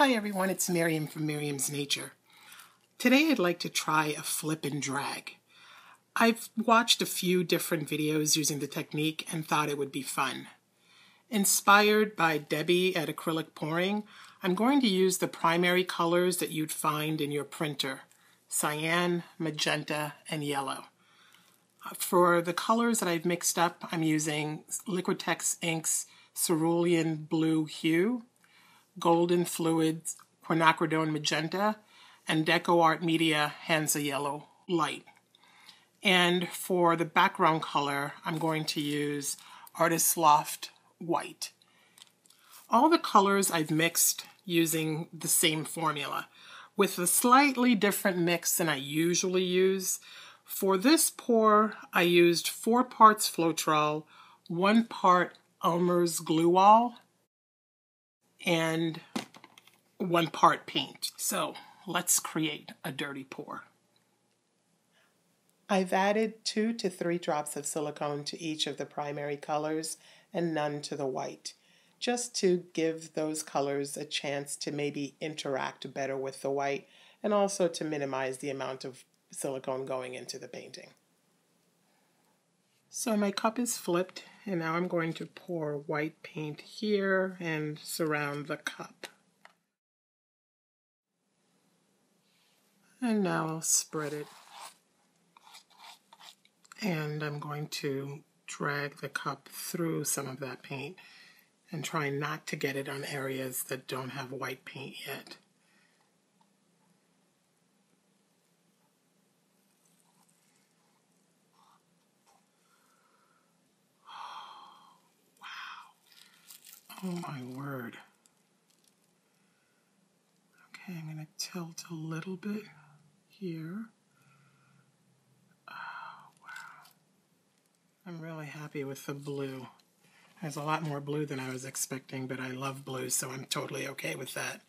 Hi everyone, it's Miriam from Miriam's Nature. Today I'd like to try a flip and drag. I've watched a few different videos using the technique and thought it would be fun. Inspired by Debbie at Acrylic Pouring, I'm going to use the primary colors that you'd find in your printer: cyan, magenta, and yellow. For the colors that I've mixed up, I'm using Liquitex Inks Cerulean Blue Hue, Golden Fluids Quinacridone Magenta, and Deco Art Media Hansa Yellow Light. And for the background color, I'm going to use Artist Loft White. All the colors I've mixed using the same formula, with a slightly different mix than I usually use. For this pour, I used 4 parts Floetrol, 1 part Elmer's Glue All, and 1 part paint. So let's create a dirty pour. I've added 2 to 3 drops of silicone to each of the primary colors and none to the white, just to give those colors a chance to maybe interact better with the white and also to minimize the amount of silicone going into the painting. So my cup is flipped, and now I'm going to pour white paint here and surround the cup. And now I'll spread it. And I'm going to drag the cup through some of that paint and try not to get it on areas that don't have white paint yet. Oh my word. Okay, I'm going to tilt a little bit here. Oh, wow. I'm really happy with the blue. There's a lot more blue than I was expecting, but I love blue, so I'm totally okay with that.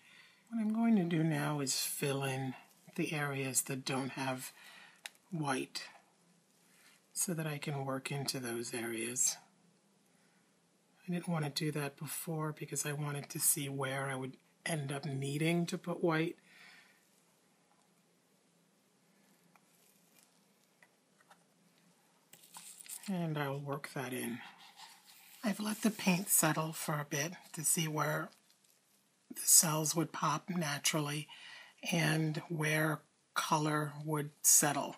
What I'm going to do now is fill in the areas that don't have white so that I can work into those areas. I didn't want to do that before because I wanted to see where I would end up needing to put white. And I'll work that in. I've let the paint settle for a bit to see where the cells would pop naturally and where color would settle.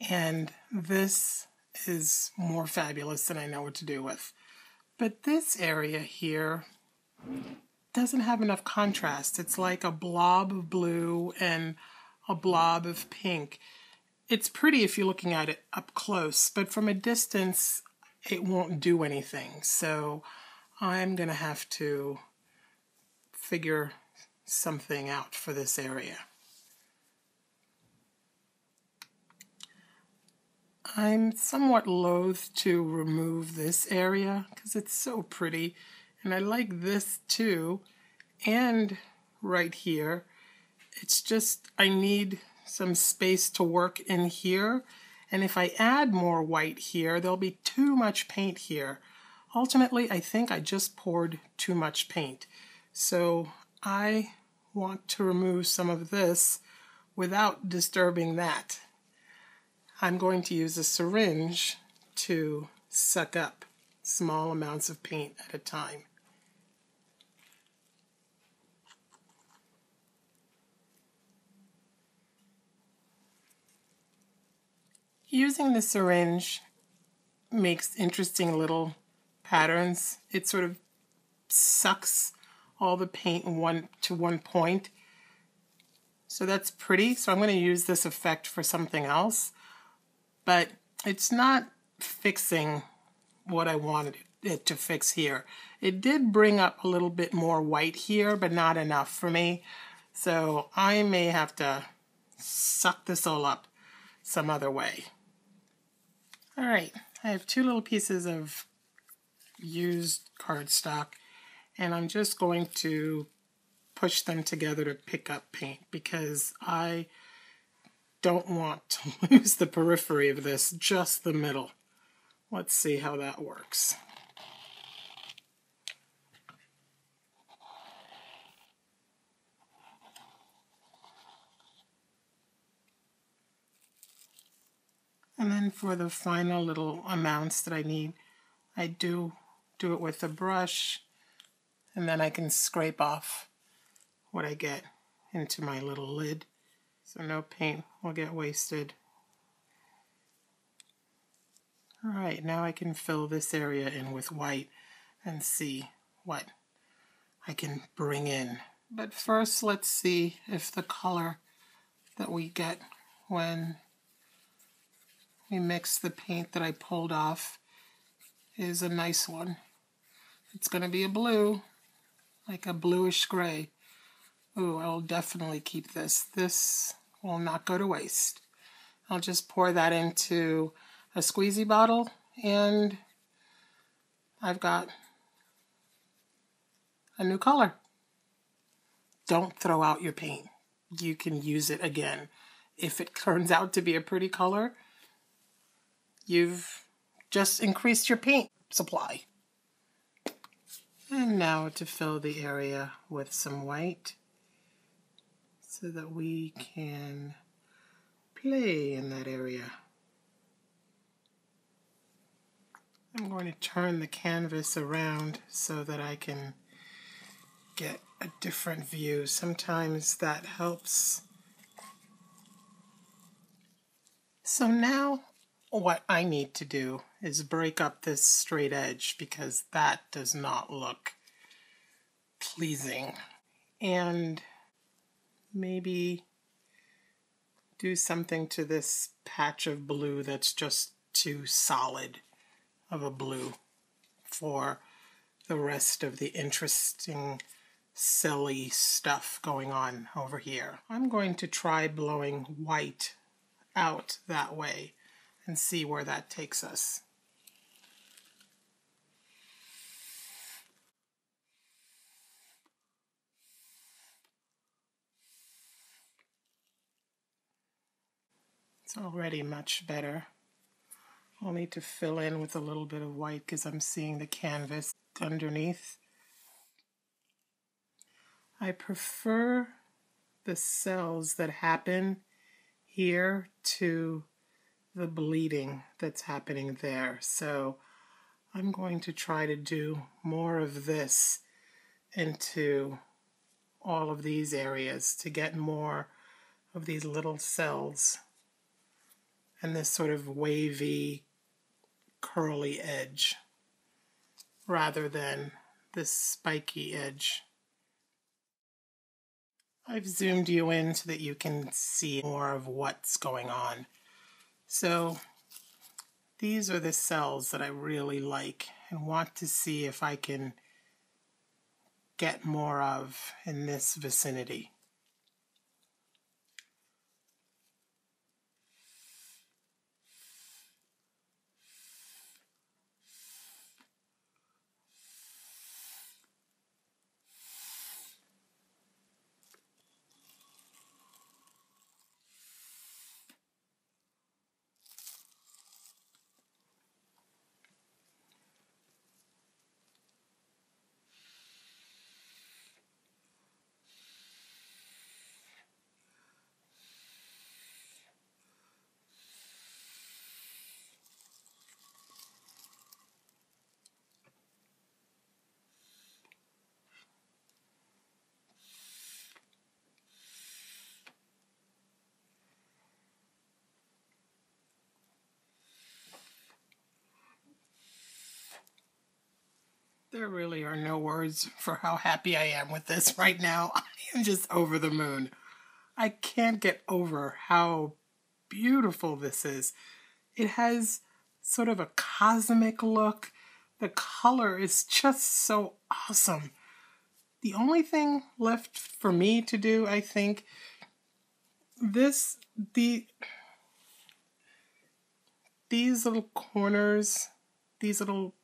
And this is more fabulous than I know what to do with. But this area here doesn't have enough contrast. It's like a blob of blue and a blob of pink. It's pretty if you're looking at it up close, but from a distance, it won't do anything. So I'm going to have to figure something out for this area. I'm somewhat loath to remove this area because it's so pretty, and I like this too, and right here. It's just I need some space to work in here, and if I add more white here, there'll be too much paint here. Ultimately, I think I just poured too much paint, so I want to remove some of this without disturbing that. I'm going to use a syringe to suck up small amounts of paint at a time. Using the syringe makes interesting little patterns. It sort of sucks all the paint to one point. So that's pretty. So I'm going to use this effect for something else. But it's not fixing what I wanted it to fix here. It did bring up a little bit more white here, but not enough for me. So I may have to suck this all up some other way. All right, I have 2 little pieces of used cardstock, and I'm just going to push them together to pick up paint because I don't want to lose the periphery of this, just the middle. Let's see how that works. And then for the final little amounts that I need, I do it with a brush, and then I can scrape off what I get into my little lid, so no paint will get wasted. Alright, now I can fill this area in with white and see what I can bring in. But first, let's see if the color that we get when we mix the paint that I pulled off is a nice one. It's going to be a blue, like a bluish gray. Ooh, I'll definitely keep this. This will not go to waste. I'll just pour that into a squeezy bottle, and I've got a new color. Don't throw out your paint. You can use it again. If it turns out to be a pretty color, you've just increased your paint supply. And now to fill the area with some white so that we can play in that area. I'm going to turn the canvas around so that I can get a different view. Sometimes that helps. So now what I need to do is break up this straight edge because that does not look pleasing. And maybe do something to this patch of blue that's just too solid of a blue for the rest of the interesting, silly stuff going on over here. I'm going to try blowing white out that way and see where that takes us. It's already much better. I'll need to fill in with a little bit of white because I'm seeing the canvas underneath. I prefer the cells that happen here to the bleeding that's happening there. So I'm going to try to do more of this into all of these areas to get more of these little cells and this sort of wavy, curly edge rather than this spiky edge. I've zoomed you in so that you can see more of what's going on. So these are the cells that I really like and want to see if I can get more of in this vicinity. There really are no words for how happy I am with this right now. I am just over the moon. I can't get over how beautiful this is. It has sort of a cosmic look. The color is just so awesome. The only thing left for me to do, I think, these little corners, these little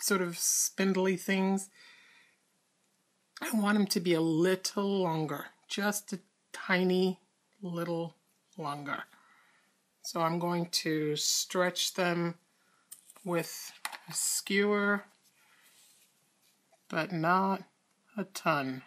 sort of spindly things, I want them to be a little longer, just a tiny little longer. So I'm going to stretch them with a skewer, but not a ton.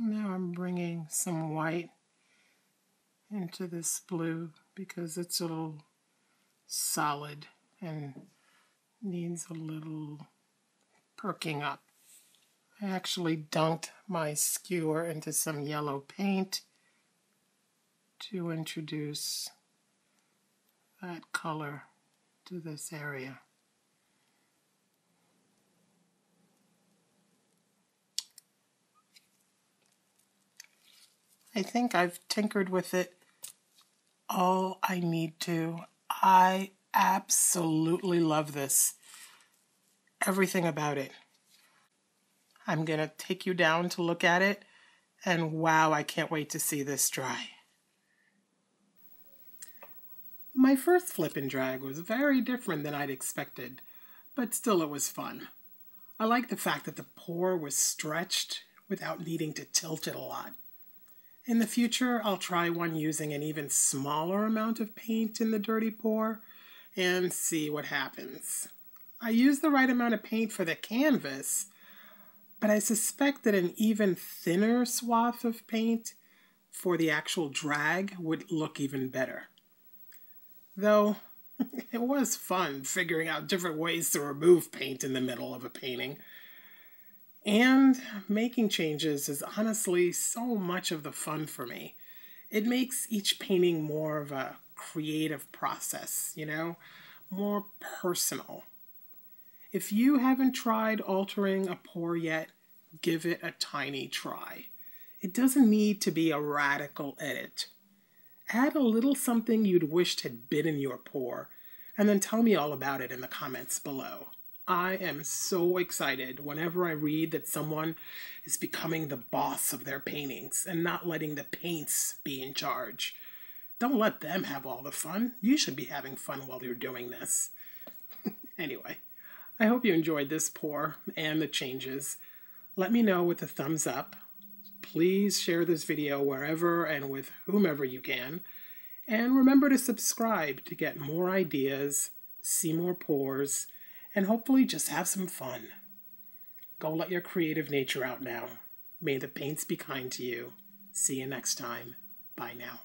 Now I'm bringing some white into this blue because it's a little solid and needs a little perking up. I actually dunked my skewer into some yellow paint to introduce that color to this area. I think I've tinkered with it all I need to. I absolutely love this. Everything about it. I'm going to take you down to look at it, and wow, I can't wait to see this dry. My first flip and drag was very different than I'd expected, but still it was fun. I like the fact that the pour was stretched without needing to tilt it a lot. In the future, I'll try one using an even smaller amount of paint in the dirty pour and see what happens. I used the right amount of paint for the canvas, but I suspect that an even thinner swath of paint for the actual drag would look even better. Though, it was fun figuring out different ways to remove paint in the middle of a painting. And making changes is honestly so much of the fun for me. It makes each painting more of a creative process, more personal. If you haven't tried altering a pour yet, give it a tiny try. It doesn't need to be a radical edit. Add a little something you'd wished had been in your pour, and then tell me all about it in the comments below. I am so excited whenever I read that someone is becoming the boss of their paintings and not letting the paints be in charge. Don't let them have all the fun. You should be having fun while you're doing this. Anyway, I hope you enjoyed this pour and the changes. Let me know with a thumbs up. Please share this video wherever and with whomever you can. And remember to subscribe to get more ideas, see more pours, and hopefully just have some fun. Go let your creative nature out now. May the paints be kind to you. See you next time. Bye now.